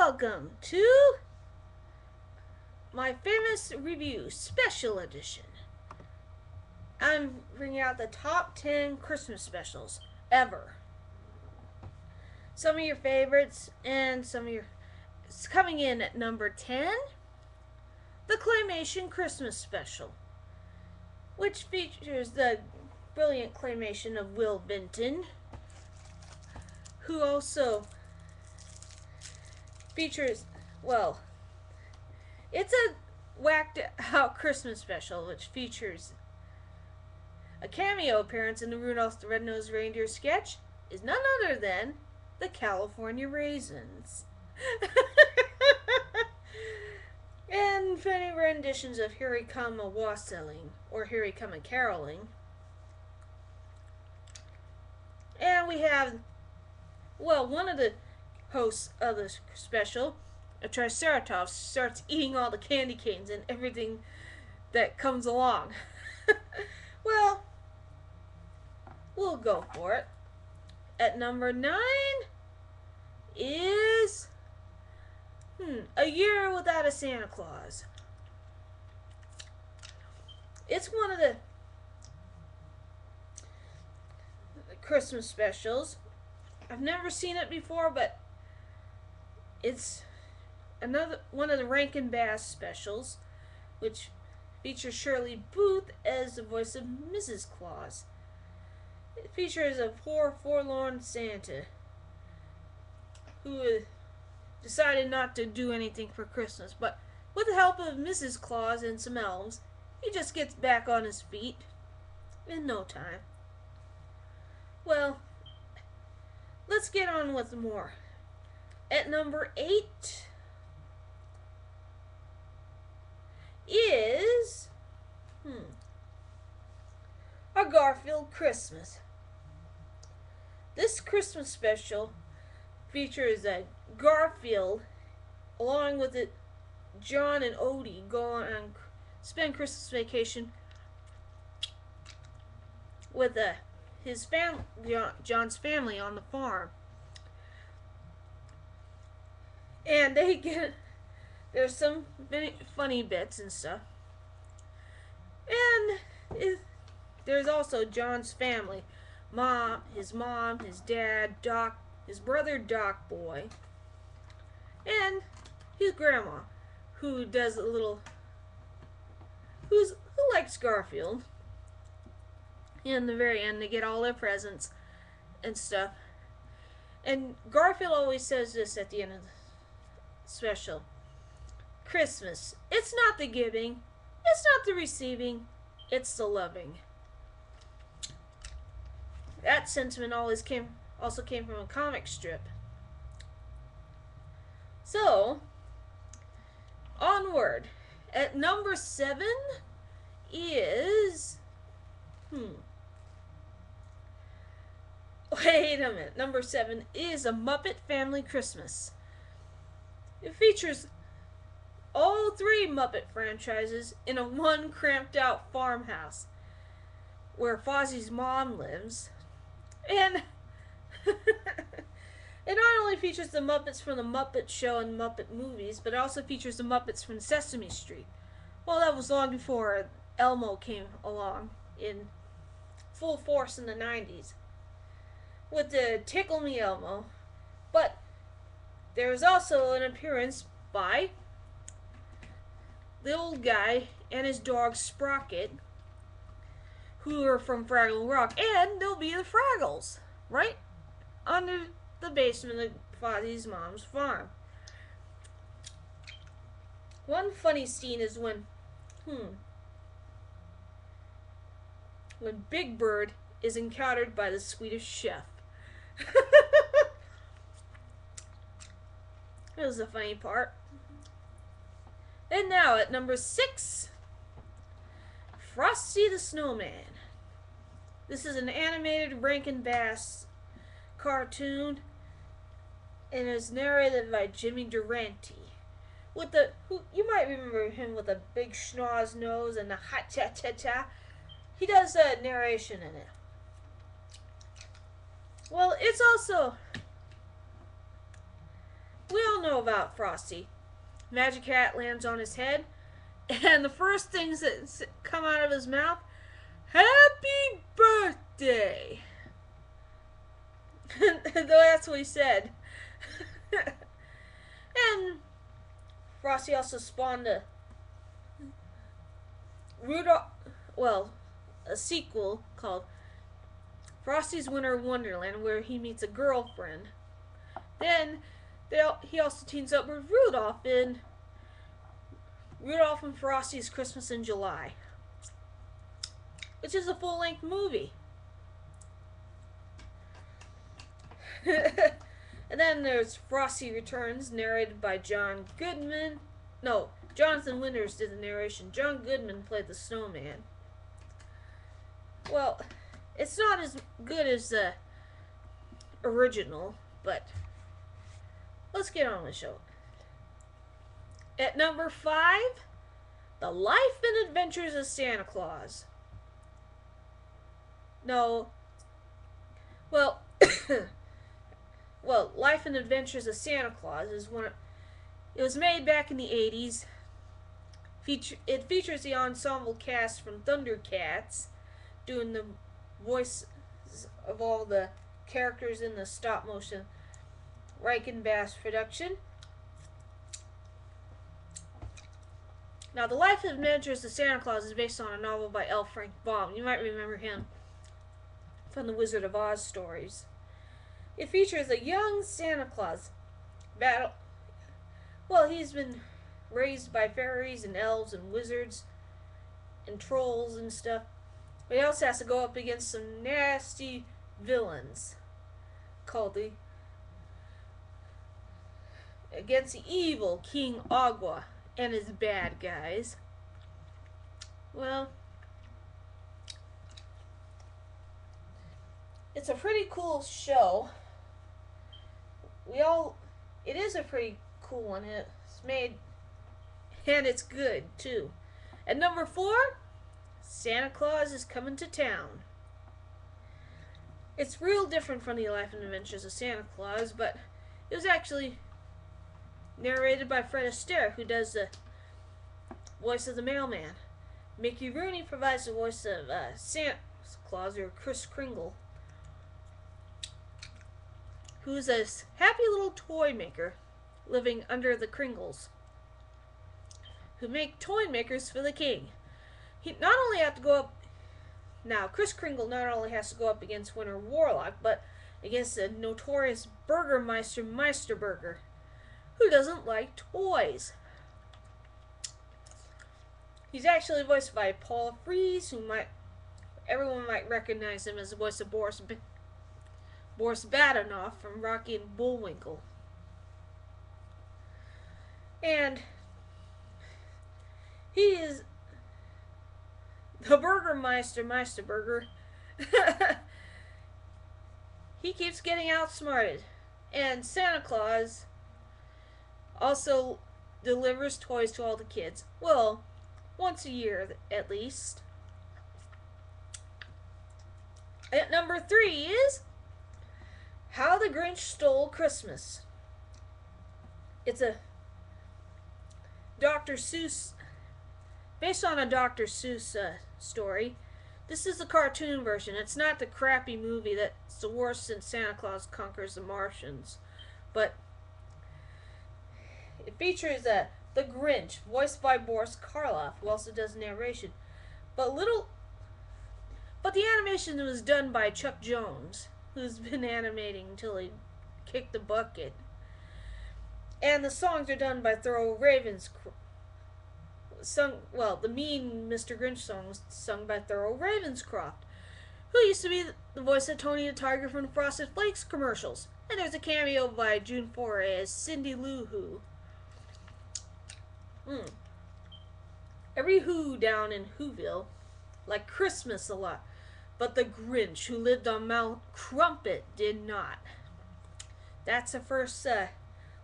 welcome to my famous review special edition. I'm bringing out the top 10 Christmas specials ever. Some of your favorites and some of your... It's coming in at number 10, the Claymation Christmas Special, which features the brilliant claymation of Will Vinton, who also features, well, it's a whacked out Christmas special which features a cameo appearance in the Rudolph the Red Nosed Reindeer sketch is none other than the California Raisins. And many renditions of Here We Come a Wassailing or Here We Come a Caroling. And we have, well, one of the hosts of the special, a Triceratops, starts eating all the candy canes and everything that comes along. Well, we'll go for it. At number 9 is A Year Without a Santa Claus. It's one of the Christmas specials. I've never seen it before, but it's another one of the Rankin Bass specials, which features Shirley Booth as the voice of Mrs. Claus. It features a poor, forlorn Santa who decided not to do anything for Christmas, but with the help of Mrs. Claus and some elves, he just gets back on his feet in no time. Well, let's get on with more. At number 8 is A Garfield Christmas. This Christmas special features a Garfield along with it John and Odie go on spend Christmas vacation with his family, John's family, on the farm. And there's some funny bits and stuff. And there's also John's family. His mom, his dad, Doc, his brother Doc Boy, and his grandma, who does a little, who likes Garfield. In the very end, they get all their presents and stuff. And Garfield always says this at the end of the special: Christmas, it's not the giving, it's not the receiving, it's the loving. That sentiment also came from a comic strip. So, onward. At number 7 is wait a minute. Number 7 is A Muppet Family Christmas. It features all 3 Muppet franchises in a one cramped out farmhouse where Fozzie's mom lives. And it not only features the Muppets from the Muppet Show and Muppet movies, but it also features the Muppets from Sesame Street. Well, that was long before Elmo came along in full force in the 90s with the Tickle Me Elmo. But there was also an appearance by the old guy and his dog Sprocket, who are from Fraggle Rock, and they'll be the Fraggles, right under the basement of Fozzie's mom's farm. One funny scene is when Big Bird is encountered by the Swedish chef. That was the funny part. And now at number 6, Frosty the Snowman. This is an animated Rankin Bass cartoon and is narrated by Jimmy Durante. You might remember him with a big schnoz nose and a ha cha cha cha. He does narration in it. Well, it's also, we all know about Frosty. Magic hat lands on his head, and the first things that come out of his mouth, "Happy birthday!" Though that's what he said. And Frosty also spawned a Rudolph, a sequel called Frosty's Winter Wonderland, where he meets a girlfriend. Then he also teams up with Rudolph in Rudolph and Frosty's Christmas in July, which is a full-length movie. And then there's Frosty Returns, narrated by John Goodman. No, Jonathan Winters did the narration. John Goodman played the snowman. Well, it's not as good as the original, but let's get on with the show. At number 5, The Life and Adventures of Santa Claus. No. Well, Life and Adventures of Santa Claus is it was made back in the 80s. It features the ensemble cast from Thundercats doing the voice of all the characters in the stop motion Rankin Bass production. Now, The Life and Adventures of Santa Claus is based on a novel by L. Frank Baum. You might remember him from the Wizard of Oz stories. It features a young Santa Claus he's been raised by fairies and elves and wizards and trolls and stuff. But he also has to go up against some nasty villains called against the evil King Agua and his bad guys. Well, it's a pretty cool show. It is a pretty cool one. It's made, and it's good too. At number 4, Santa Claus is Coming to Town. It's real different from The Life and Adventures of Santa Claus, but it was actually narrated by Fred Astaire, who does the voice of the mailman. Mickey Rooney provides the voice of Santa Claus, or Kris Kringle, who's a happy little toy maker living under the Kringles, who make toy makers for the king. He not only have to go up. Now, Kris Kringle not only has to go up against Winter Warlock, but against the notorious Burgermeister Meisterburger, who doesn't like toys. He's actually voiced by Paul Frees, who everyone might recognize him as the voice of Boris Badenoff from Rocky and Bullwinkle. And he is the Burgermeister Meisterburger. He keeps getting outsmarted. And Santa Claus also delivers toys to all the kids. Well, once a year at least. At number 3 is How the Grinch Stole Christmas. It's a Dr. Seuss, based on a Dr. Seuss story. This is the cartoon version. It's not the crappy movie that's the worst since Santa Claus Conquers the Martians. But it features the Grinch, voiced by Boris Karloff, who also does narration. But the animation was done by Chuck Jones, who's been animating until he kicked the bucket. And the songs are done by Thoreau Ravenscroft. The Mean Mr. Grinch song was sung by Thoreau Ravenscroft, who used to be the voice of Tony the Tiger from the Frosted Flakes commercials. And there's a cameo by June Foray as Cindy Lou Who. Every Who down in Whoville liked Christmas a lot, but the Grinch, who lived on Mount Crumpet, did not. That's the first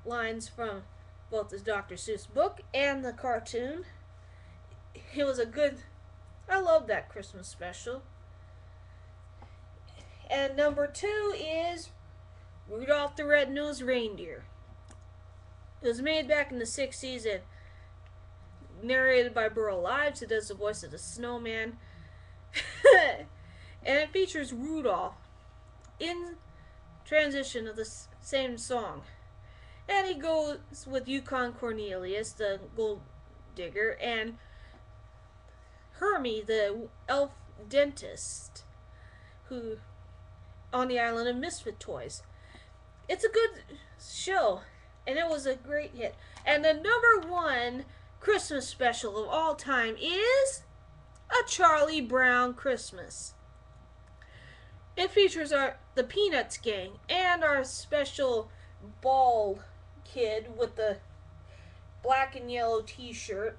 lines from both the Dr. Seuss book and the cartoon. It was I love that Christmas special. And number 2 is Rudolph the Red Nosed Reindeer. It was made back in the 60s and narrated by Burl Ives, who does the voice of the Snowman. And it features Rudolph in transition of the same song. And he goes with Yukon Cornelius, the gold digger, and Hermie, the elf dentist, who on the island of Misfit Toys. It's a good show, and it was a great hit. And the #1 Christmas special of all time is A Charlie Brown Christmas. It features the Peanuts gang and our special bald kid with the black and yellow t-shirt.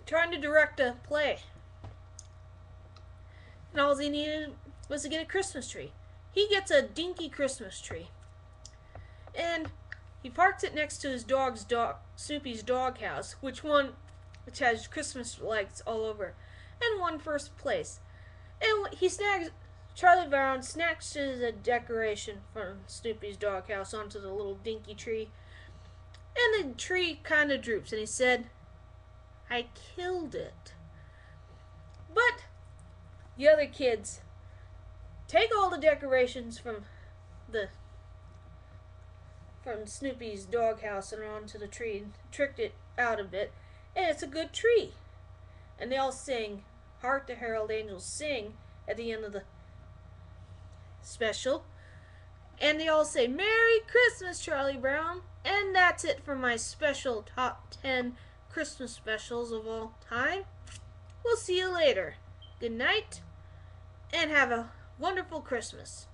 Trying to direct a play. And all he needed was to get a Christmas tree. He gets a dinky Christmas tree. And he parks it next to his Snoopy's doghouse, which has Christmas lights all over, and won first place. And Charlie Brown snatches a decoration from Snoopy's doghouse onto the little dinky tree, and the tree kind of droops, and he said, "I killed it." But the other kids take all the decorations from Snoopy's doghouse and onto the tree and tricked it out of it, and it's a good tree. And they all sing "Hark the Herald Angels Sing" at the end of the special. And they all say, "Merry Christmas, Charlie Brown." And that's it for my special top 10 Christmas specials of all time. We'll see you later. Good night, and have a wonderful Christmas.